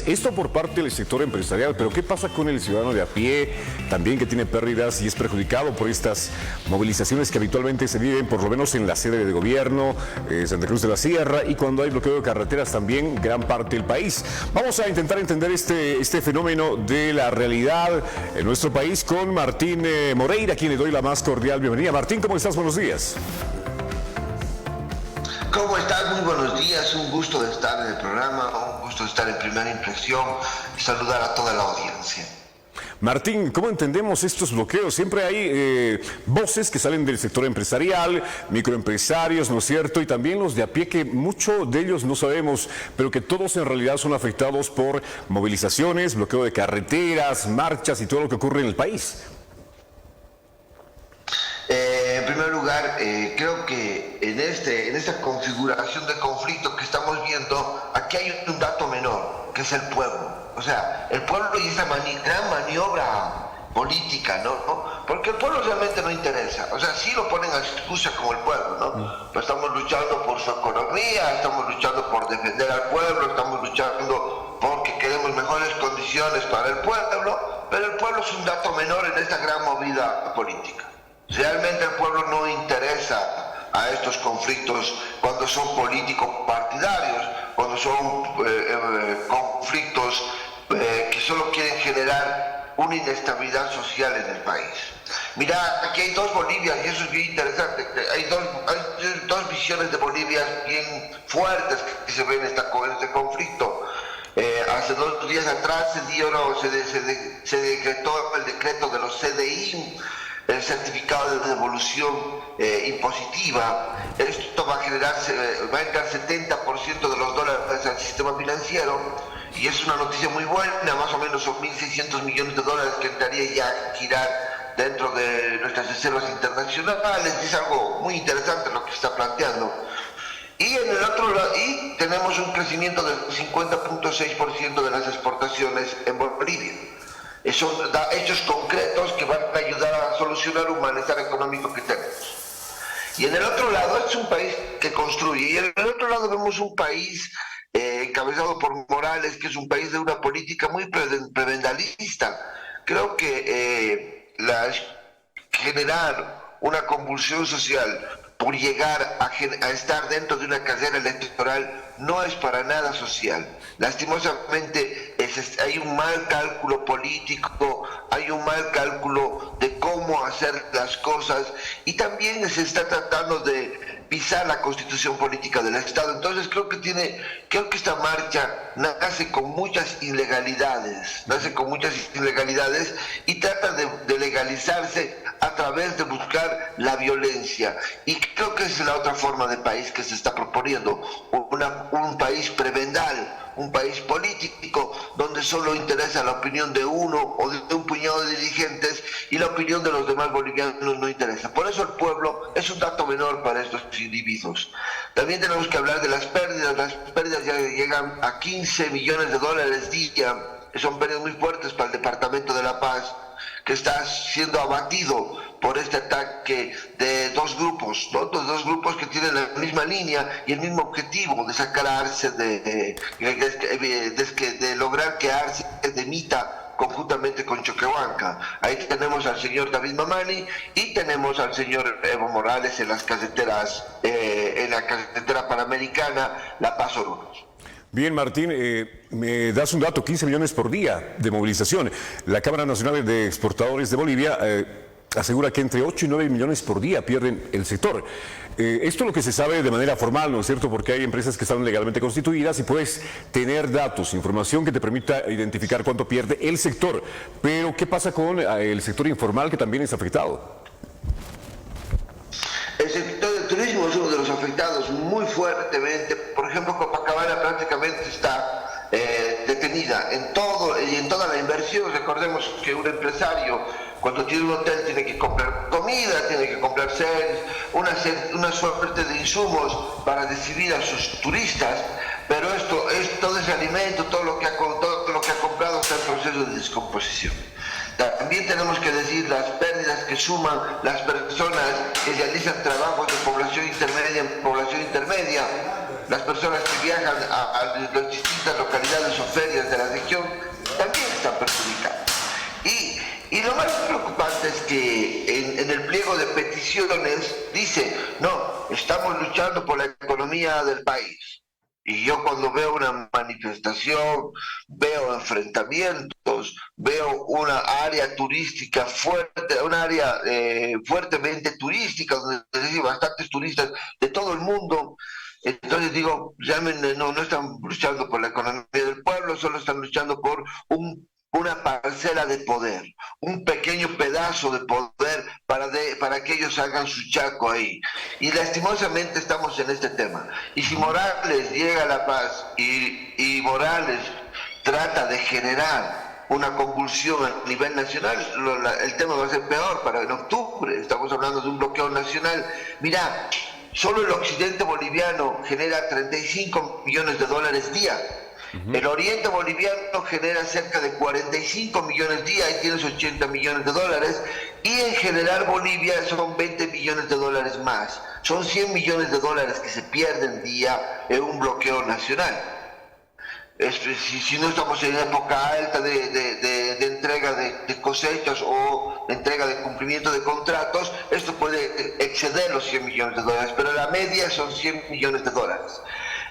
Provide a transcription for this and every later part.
pérdidas. Esto por parte del sector empresarial, pero ¿qué pasa con el ciudadano de a pie? También que tiene pérdidas y es perjudicado por estas movilizaciones que habitualmente se viven, por lo menos en la sede de gobierno, Santa Cruz de la Sierra, y cuando hay bloqueo de carreteras también gran parte del país. Vamos a intentar entender este fenómeno de la realidad en nuestro país con Martín Moreira, a quien le doy la más cordial bienvenida. Martín, ¿cómo estás? Buenos días. ¿Cómo estás? Muy buenos días, un gusto de estar en el programa, un gusto de estar en Primera Impresión y saludar a toda la audiencia. Martín, ¿cómo entendemos estos bloqueos? Siempre hay voces que salen del sector empresarial, microempresarios, ¿no es cierto? Y también los de a pie, que muchos de ellos no sabemos, pero que todos en realidad son afectados por movilizaciones, bloqueo de carreteras, marchas y todo lo que ocurre en el país. En primer lugar, creo que en esta configuración de conflicto que estamos viendo, aquí hay un dato menor, que es el pueblo. O sea, el pueblo y esa gran maniobra política, ¿no? Porque el pueblo realmente no interesa. O sea, sí lo ponen a excusa como el pueblo, ¿no? Pero estamos luchando por su economía, estamos luchando por defender al pueblo, estamos luchando porque queremos mejores condiciones para el pueblo, pero el pueblo es un dato menor en esta gran movida política. Realmente el pueblo no interesa a estos conflictos cuando son políticos partidarios, cuando son conflictos que solo quieren generar una inestabilidad social en el país. Mira, aquí hay dos Bolivias y eso es bien interesante. Hay dos visiones de Bolivia bien fuertes que se ven con este conflicto. Hace 2 días atrás se decretó el decreto de los CDI, el certificado de devolución impositiva. Esto va a entrar 70% de los dólares al sistema financiero y es una noticia muy buena. Más o menos son 1.600 millones de dólares que entraría ya a girar dentro de nuestras reservas internacionales. Es algo muy interesante lo que se está planteando. Y en el otro lado, y tenemos un crecimiento del 50.6% de las exportaciones en Bolivia. Son hechos concretos que van a ayudar a solucionar un malestar económico que tenemos. Y en el otro lado es un país que construye, y en el otro lado vemos un país encabezado por Morales, que es un país de una política muy prebendalista. Creo que generar una convulsión social por llegar a estar dentro de una carrera electoral no es para nada social. Lastimosamente hay un mal cálculo político, hay un mal cálculo de cómo hacer las cosas y también se está tratando de pisar la constitución política del Estado. Entonces creo que esta marcha nace con muchas ilegalidades, y trata de legalizarse a través de buscar la violencia. Y creo que esa es la otra forma de país que se está proponiendo, un país prebendal, un país político donde solo interesa la opinión de uno o de un puñado de dirigentes y la opinión de los demás bolivianos no interesa. Por eso el pueblo es un dato menor para estos individuos. También tenemos que hablar de las pérdidas. Las pérdidas ya llegan a 15 millones de dólares día, que son pérdidas muy fuertes para el Departamento de La Paz, que está siendo abatido por este ataque de dos grupos, ¿no? Dos grupos que tienen la misma línea y el mismo objetivo de sacar a Arce de lograr que Arce demita conjuntamente con Choquehuanca. Ahí tenemos al señor David Mamani y tenemos al señor Evo Morales en las carreteras, en la carretera panamericana La Paz Oruro. Bien, Martín, me das un dato, 15 millones por día de movilización. La Cámara Nacional de Exportadores de Bolivia asegura que entre 8 y 9 millones por día pierden el sector. Esto es lo que se sabe de manera formal, ¿no es cierto? Porque hay empresas que están legalmente constituidas y puedes tener datos, información que te permita identificar cuánto pierde el sector. Pero, ¿qué pasa con el sector informal que también es afectado? El sector del turismo es uno de los afectados muy fuertemente. Por ejemplo, Copacabana prácticamente está detenida en toda la inversión. Recordemos que un empresario, cuando tiene un hotel, tiene que comprar comida, tiene que comprar una suerte de insumos para recibir a sus turistas, pero todo ese alimento, todo lo que ha comprado está en proceso de descomposición. también tenemos que decir las pérdidas que suman las personas que realizan trabajos de población intermedia, las personas que viajan a las distintas localidades o ferias de la región, también están perjudicadas. Y lo más preocupante es que en el pliego de peticiones dice, no, estamos luchando por la economía del país. Y yo cuando veo una manifestación, veo enfrentamientos, veo una área turística fuerte, una área fuertemente turística, donde hay bastantes turistas de todo el mundo. Entonces digo, realmente no están luchando por la economía del pueblo, solo están luchando por una parcela de poder, un pequeño pedazo de poder para que ellos hagan su chaco ahí. Y lastimosamente estamos en este tema. Y si Morales llega a la paz y Morales trata de generar una convulsión a nivel nacional, el tema va a ser peor para en octubre. Estamos hablando de un bloqueo nacional. Mira, solo el occidente boliviano genera 35 millones de dólares día. El oriente boliviano genera cerca de 45 millones día y tienes 80 millones de dólares, y en general Bolivia son 20 millones de dólares más. Son 100 millones de dólares que se pierden día en un bloqueo nacional. Si no estamos en época alta de entrega de cosechas o de entrega de cumplimiento de contratos, esto puede exceder los 100 millones de dólares, pero la media son 100 millones de dólares.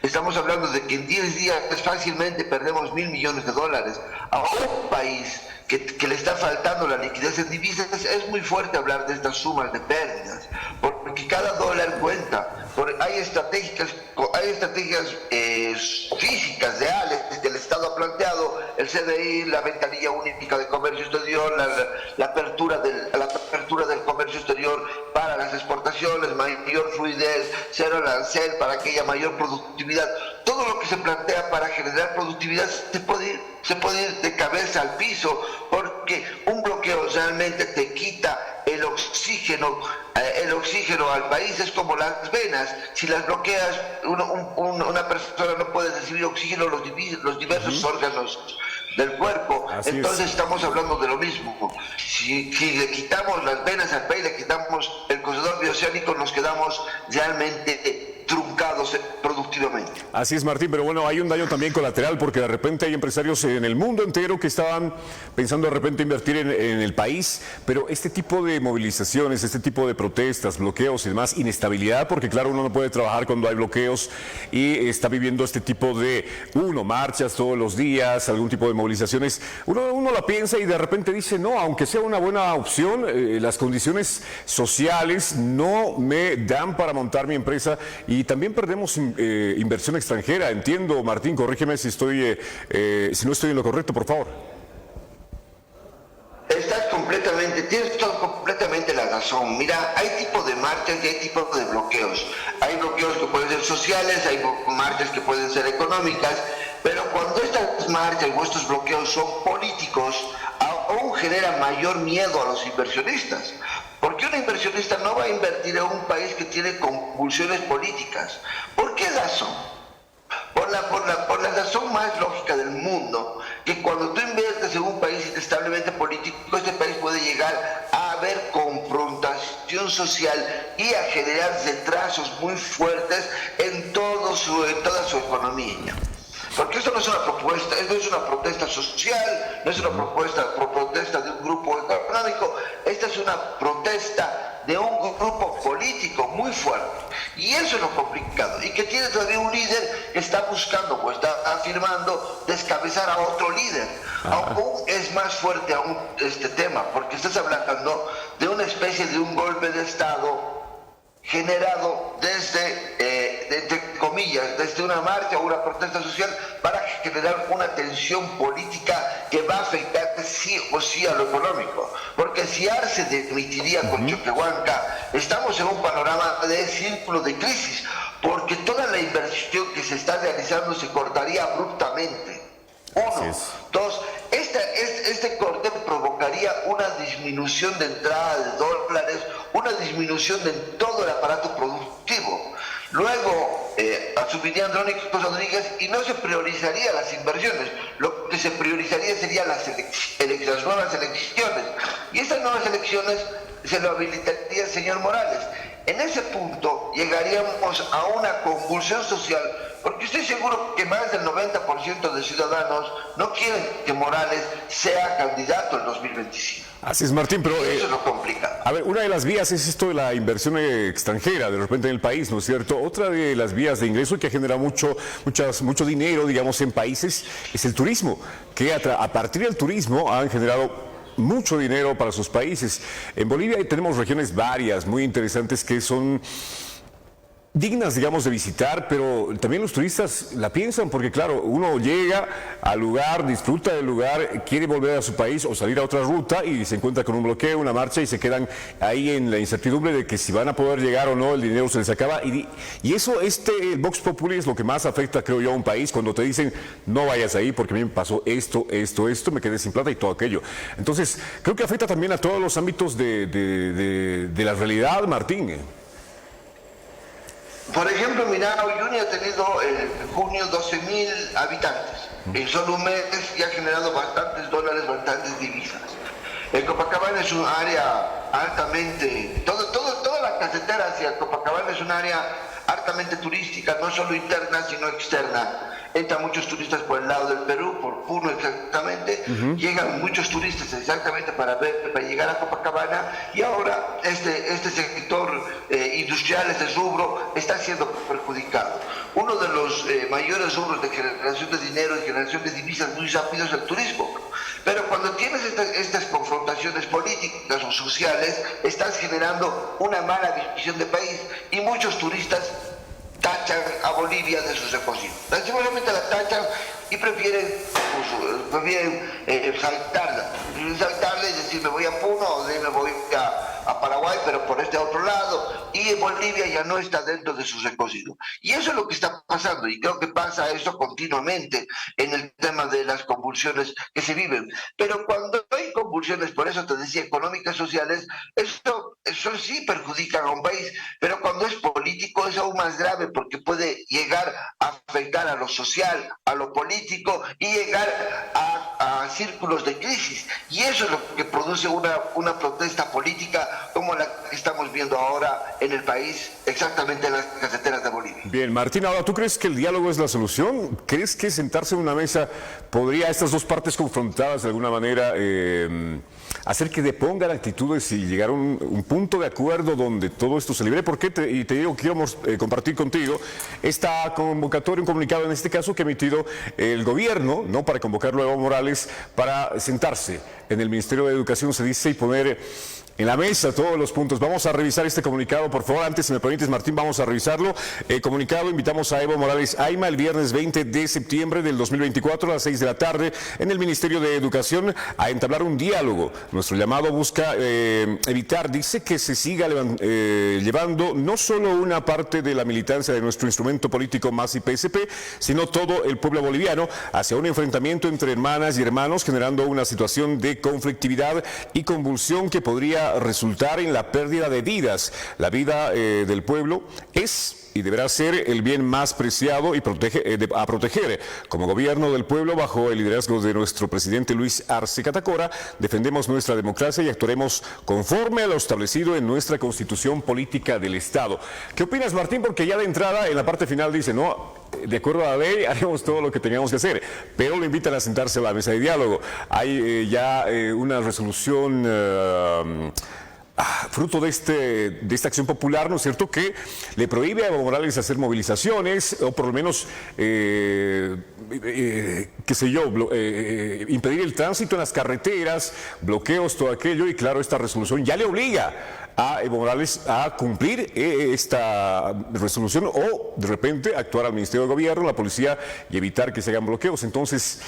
Estamos hablando de que en 10 días fácilmente perdemos 1.000 millones de dólares a un país que le está faltando la liquidez en divisas. Es muy fuerte hablar de estas sumas de pérdidas, porque cada dólar cuenta. Hay estrategias físicas reales que el Estado ha planteado, el CDI, la ventanilla única de comercio exterior, la apertura del comercio exterior para las exportaciones, mayor fluidez, cero arancel para que haya mayor productividad. Todo lo que se plantea para generar productividad se puede ir de cabeza al piso, porque un bloqueo realmente te quita el oxígeno al país. Es como las venas, si las bloqueas, una persona no puede recibir oxígeno a los diversos órganos del cuerpo. Así entonces es. Estamos hablando de lo mismo. Si le quitamos las venas al país, le quitamos el corredor bioceánico, nos quedamos realmente truncados productivamente. Así es, Martín, pero bueno, hay un daño también colateral, porque de repente hay empresarios en el mundo entero que estaban pensando de repente invertir en el país, pero este tipo de movilizaciones, este tipo de protestas, bloqueos y demás, inestabilidad, porque claro, uno no puede trabajar cuando hay bloqueos y está viviendo este tipo de, marchas todos los días, algún tipo de movilizaciones, uno la piensa y de repente dice, no, aunque sea una buena opción, las condiciones sociales no me dan para montar mi empresa. Y también perdemos inversión extranjera. Entiendo, Martín, corrígeme si no estoy en lo correcto, por favor. Tienes completamente la razón. Mira, hay tipos de marchas y hay tipos de bloqueos. Hay bloqueos que pueden ser sociales, hay marchas que pueden ser económicas, pero cuando estas marchas o estos bloqueos son políticos, aún genera mayor miedo a los inversionistas. Porque un inversionista no va a invertir en un país que tiene convulsiones políticas. ¿Por qué razón? Por la razón más lógica del mundo, que cuando tú inviertes en un país inestablemente político, este país puede llegar a haber confrontación social y a generar retrasos muy fuertes en toda su economía. Porque esto no es una propuesta, esto no es una protesta social, no es una protesta de un grupo económico, esta es una protesta de un grupo político muy fuerte. Y eso es lo complicado, y que tiene todavía un líder que está buscando o está afirmando descabezar a otro líder. Aún es más fuerte aún este tema, porque estás hablando de una especie de un golpe de Estado generado entre comillas, desde una marcha o una protesta social para generar una tensión política que va a afectar sí o sí a lo económico. Porque si Arce demitiría con Choquehuanca, estamos en un panorama de círculo de crisis, porque toda la inversión que se está realizando se cortaría abruptamente. Uno. Dos, este corte provocaría provocaría una disminución de entrada de dólares, una disminución de todo el aparato productivo. Luego asumiría Andrónico Rodríguez y no se priorizaría las inversiones, lo que se priorizaría serían las nuevas elecciones, y estas nuevas elecciones se lo habilitaría el señor Morales. En ese punto llegaríamos a una convulsión social, porque estoy seguro que más del 90% de ciudadanos no quieren que Morales sea candidato en 2025. Así es, Martín, pero... eso lo complica. A ver, una de las vías es esto de la inversión extranjera, de repente en el país, ¿no es cierto? Otra de las vías de ingreso que genera mucho dinero, digamos, en países, es el turismo, que a partir del turismo han generado mucho dinero para sus países. En Bolivia tenemos regiones varias, muy interesantes, que son dignas, digamos, de visitar, pero también los turistas la piensan, porque claro, uno llega al lugar, disfruta del lugar, quiere volver a su país o salir a otra ruta y se encuentra con un bloqueo, una marcha, y se quedan ahí en la incertidumbre de que si van a poder llegar o no, el dinero se les acaba, y eso, el Vox Populi es lo que más afecta, creo yo, a un país, cuando te dicen no vayas ahí porque a mí me pasó esto, me quedé sin plata y todo aquello. Entonces, creo que afecta también a todos los ámbitos de la realidad, Martín. Por ejemplo, mira, Uyuni ha tenido en junio 12.000 habitantes. En solo un mes ya ha generado bastantes dólares, bastantes divisas. El Copacabana es un área altamente... Toda la casetera hacia Copacabana es un área altamente turística, no solo interna, sino externa. Entran muchos turistas por el lado del Perú, por Puno exactamente, llegan muchos turistas exactamente para llegar a Copacabana, y ahora este sector industrial, este rubro, está siendo perjudicado. Uno de los mayores rubros de generación de dinero y generación de divisas muy rápido es el turismo. Pero cuando tienes estas confrontaciones políticas o sociales, estás generando una mala visión de país, y muchos turistas tachan a Bolivia de sus recorridos. Simplemente la tachan y prefieren saltarla y decir me voy a Puno o me voy a Paraguay, pero por este otro lado, y Bolivia ya no está dentro de su recorrido. Y eso es lo que está pasando, y creo que pasa eso continuamente en el tema de las convulsiones que se viven. Pero cuando hay convulsiones, por eso te decía, económicas, sociales, eso sí perjudica a un país, pero cuando es político es aún más grave, porque puede llegar a afectar a lo social, a lo político, y llegar a círculos de crisis. Y eso es lo que produce una protesta política como la que estamos viendo ahora en el país, exactamente en las caseteras de Bolivia. Bien, Martín, ahora, ¿tú crees que el diálogo es la solución? ¿Crees que sentarse en una mesa podría, estas dos partes confrontadas de alguna manera, hacer que depongan actitudes y llegar a un punto de acuerdo donde todo esto se libre? ¿Por qué? Y te digo, quiero compartir contigo esta convocatoria, un comunicado en este caso que ha emitido el gobierno, ¿no?, para convocarlo a Evo Morales para sentarse en el Ministerio de Educación, se dice, y poner en la mesa todos los puntos. Vamos a revisar este comunicado, por favor. Antes, si me permites, Martín, vamos a revisarlo. Comunicado, invitamos a Evo Morales Ayma el viernes 20 de septiembre del 2024 a las 6 de la tarde en el Ministerio de Educación a entablar un diálogo. Nuestro llamado busca evitar, dice, que se siga llevando no solo una parte de la militancia de nuestro instrumento político MAS y PSP, sino todo el pueblo boliviano hacia un enfrentamiento entre hermanas y hermanos, generando una situación de conflictividad y convulsión que podría resultar en la pérdida de vidas. La vida del pueblo es y deberá ser el bien más preciado y a proteger. Como gobierno del pueblo, bajo el liderazgo de nuestro presidente Luis Arce Catacora, defendemos nuestra democracia y actuaremos conforme a lo establecido en nuestra Constitución Política del Estado. ¿Qué opinas, Martín? Porque ya de entrada, en la parte final dice, no, de acuerdo a la ley, haremos todo lo que tengamos que hacer, pero lo invitan a sentarse a la mesa de diálogo. Hay una resolución fruto de esta acción popular, ¿no es cierto?, que le prohíbe a Evo Morales hacer movilizaciones, o por lo menos, qué sé yo, impedir el tránsito en las carreteras, bloqueos, todo aquello, y claro, esta resolución ya le obliga a Evo Morales a cumplir esta resolución, o de repente actuar al Ministerio de Gobierno, la policía, y evitar que se hagan bloqueos. Entonces,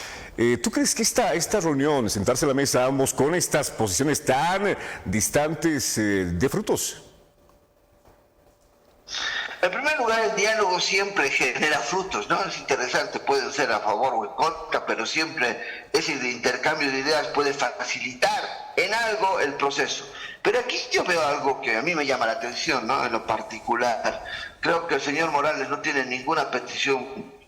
¿tú crees que esta reunión, sentarse a la mesa ambos con estas posiciones tan distantes, de frutos? En primer lugar, el diálogo siempre genera frutos, ¿no? Es interesante, pueden ser a favor o en contra, pero siempre ese intercambio de ideas puede facilitar en algo el proceso. Pero aquí yo veo algo que a mí me llama la atención, ¿no? En lo particular. Creo que el señor Morales no tiene ninguna petición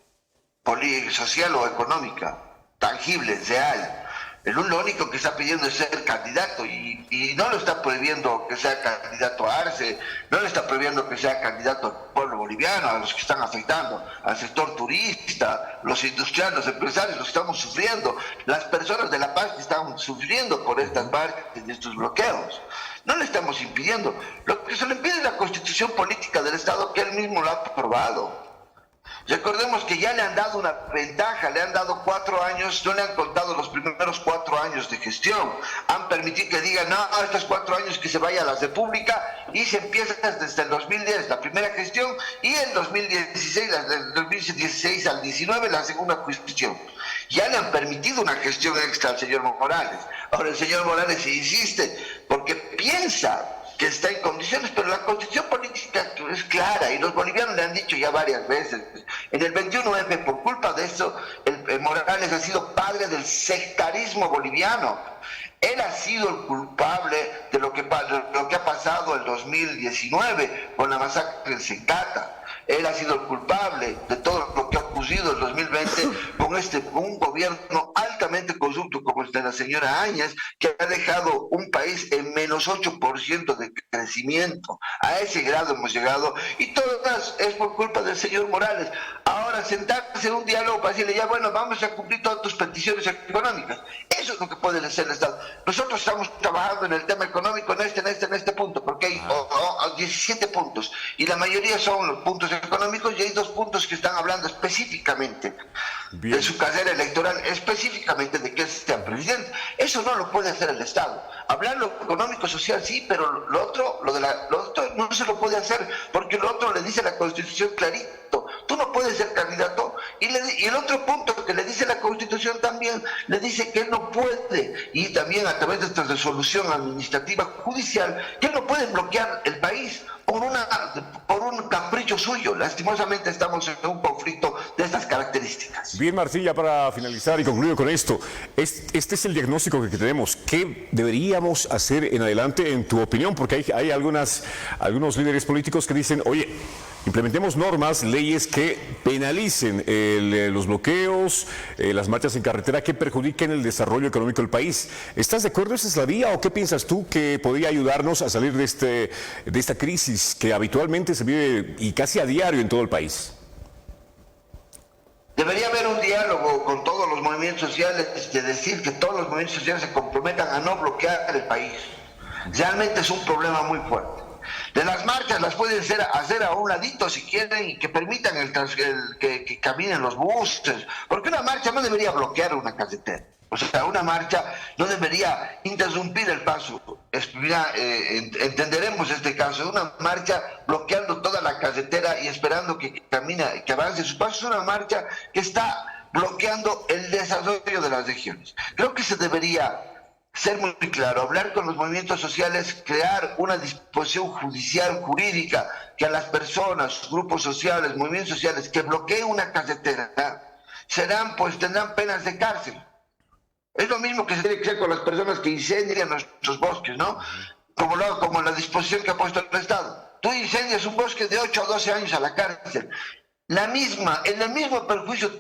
social o económica, tangible, real. Lo único que está pidiendo es ser candidato y no lo está prohibiendo que sea candidato a Arce, no le está prohibiendo que sea candidato al pueblo boliviano, a los que están afectando, al sector turista, los industriales, los empresarios, los que estamos sufriendo, las personas de La Paz que están sufriendo por estas marchas y estos bloqueos. No le estamos impidiendo. Lo que se le impide es la constitución política del Estado que él mismo lo ha aprobado. Recordemos que ya le han dado una ventaja, le han dado 4 años, no le han contado los primeros 4 años de gestión. Han permitido que digan, no, estos 4 años que se vaya a la República y se empieza desde el 2010 la primera gestión y el 2016, del 2016 al 19 la segunda gestión. Ya le han permitido una gestión extra al señor Morales. Ahora el señor Morales insiste porque piensa que está en condiciones, pero la constitución política es clara y los bolivianos le han dicho ya varias veces. En el 21F, por culpa de eso, el Morales ha sido padre del sectarismo boliviano. Él ha sido el culpable de lo que ha pasado en 2019 con la masacre en Secata. Él ha sido el culpable de todo lo que ha ocurrido en 2020 con un gobierno altamente corrupto como el de la señora Áñez, que ha dejado un país en menos 8% de crecimiento. A ese grado hemos llegado y todo es por culpa del señor Morales. Ahora sentarse en un diálogo para decirle, ya bueno, vamos a cumplir todas tus peticiones económicas. Eso es lo que puede hacer el Estado. Nosotros estamos trabajando en el tema económico en este punto, porque hay 17 puntos y la mayoría son los puntos económicos y hay 2 puntos que están hablando específicamente de su carrera electoral, específicamente de que él sea presidente. Eso no lo puede hacer el Estado. Hablar lo económico, social sí, pero lo otro no se lo puede hacer porque lo otro le dice la Constitución clarito. Tú no puedes ser candidato y el otro punto que le dice la Constitución también le dice que él no puede, y también a través de esta resolución administrativa judicial, que él no puede bloquear el país por un capricho suyo. Lastimosamente estamos en un conflicto de estas características. Bien, Martín, ya para finalizar y concluir con esto, este es el diagnóstico que tenemos. ¿Qué deberíamos hacer en adelante, en tu opinión? Porque hay algunos líderes políticos que dicen, oye, implementemos normas, leyes que penalicen los bloqueos, las marchas en carretera que perjudiquen el desarrollo económico del país. ¿Estás de acuerdo? ¿Esa es la vía o qué piensas tú que podría ayudarnos a salir de esta crisis que habitualmente se vive y casi a diario en todo el país? Debería haber un diálogo con todos los movimientos sociales, de decir que todos los movimientos sociales se comprometan a no bloquear el país. Realmente es un problema muy fuerte. De las marchas las pueden hacer a un ladito si quieren y que permitan que caminen los buses, porque una marcha no debería bloquear una carretera. O sea, una marcha no debería interrumpir el paso. Entenderemos este caso. Una marcha bloqueando toda la carretera y esperando que camine, que avance su paso, es una marcha que está bloqueando el desarrollo de las regiones. Creo que se debería ser muy claro, hablar con los movimientos sociales, crear una disposición judicial, jurídica, que a las personas, grupos sociales, movimientos sociales que bloqueen una carretera, tendrán penas de cárcel. Es lo mismo que se tiene que hacer con las personas que incendian nuestros bosques, ¿no? Como la disposición que ha puesto el Estado. Tú incendias un bosque de 8 a 12 años a la cárcel. En el mismo perjuicio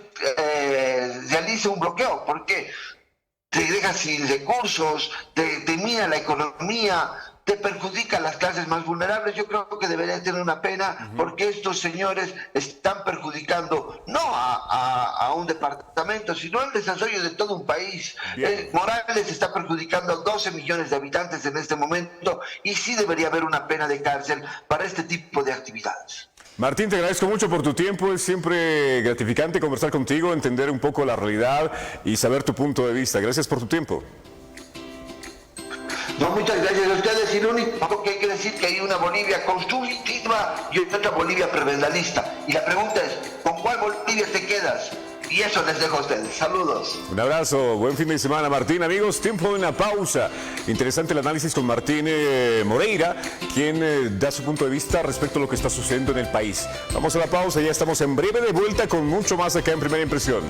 realiza un bloqueo. ¿Por qué? Te deja sin recursos, te mina la economía, te perjudica a las clases más vulnerables. Yo creo que debería tener una pena porque estos señores están perjudicando no a un departamento, sino al desarrollo de todo un país. Morales está perjudicando a 12 millones de habitantes en este momento y sí debería haber una pena de cárcel para este tipo de actividades. Martín, te agradezco mucho por tu tiempo, es siempre gratificante conversar contigo, entender un poco la realidad y saber tu punto de vista. Gracias por tu tiempo. No, muchas gracias a ustedes. Y lo único que hay que decir que hay una Bolivia constructiva y otra Bolivia prebendalista. Y la pregunta es, ¿con cuál Bolivia te quedas? Y eso les dejo a ustedes. Saludos. Un abrazo, buen fin de semana, Martín. Amigos, tiempo de una pausa. Interesante el análisis con Martín Moreira, quien da su punto de vista respecto a lo que está sucediendo en el país. Vamos a la pausa, ya estamos en breve de vuelta con mucho más acá en Primera Impresión.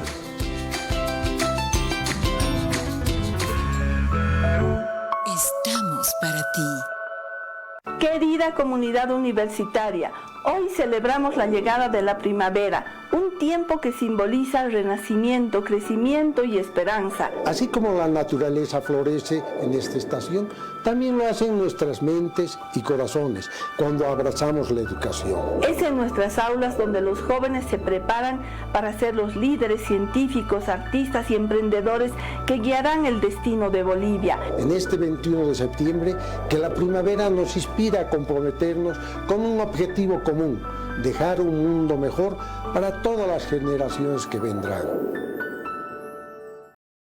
ti. Querida comunidad universitaria, hoy celebramos la llegada de la primavera, un tiempo que simboliza renacimiento, crecimiento y esperanza. Así como la naturaleza florece en esta estación, también lo hacen nuestras mentes y corazones cuando abrazamos la educación. Es en nuestras aulas donde los jóvenes se preparan para ser los líderes científicos, artistas y emprendedores que guiarán el destino de Bolivia. En este 21 de septiembre, que la primavera nos inspira a comprometernos con un objetivo común: dejar un mundo mejor para todas las generaciones que vendrán.